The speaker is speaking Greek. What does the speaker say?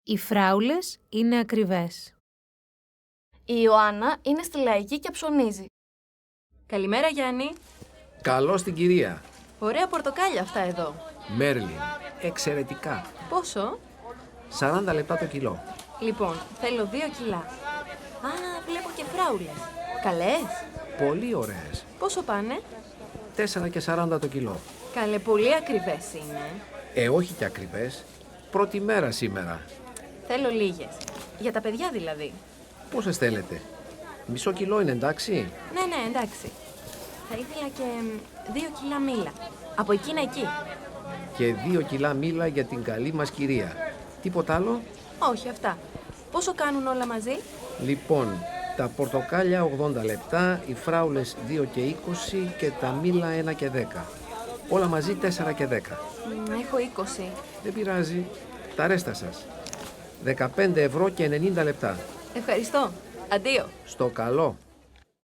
Οι φράουλες είναι ακριβές. Η Ιωάννα είναι στη λαϊκή και ψωνίζει. Καλημέρα, Γιάννη. Καλώς την κυρία. Ωραία πορτοκάλια αυτά εδώ. Μέρλιν. Εξαιρετικά. Πόσο? 40 λεπτά το κιλό. Λοιπόν, θέλω 2 κιλά. Α, βλέπω και φράουλες. Καλές. Πολύ ωραίες. Πόσο πάνε? 4 και 40 το κιλό. Καλέ, πολύ ακριβές είναι. Όχι και ακριβές. Πρώτη μέρα σήμερα. Θέλω λίγες. Για τα παιδιά δηλαδή. Πόσες θέλετε? Μισό κιλό είναι εντάξει? Ναι, εντάξει. Θα ήθελα και 2 κιλά μήλα. Από εκείνα εκεί. Και 2 κιλά μήλα για την καλή μας κυρία. Τίποτα άλλο? Όχι, αυτά. Πόσο κάνουν όλα μαζί? Λοιπόν, τα πορτοκάλια 80 λεπτά, οι φράουλες 2 και 20 και τα μήλα 1 και 10. Όλα μαζί 4 και 10. Έχω 20. Δεν πειράζει. Τα ρέστα σας. 15 ευρώ και 90 λεπτά. Ευχαριστώ. Αντίο. Στο καλό.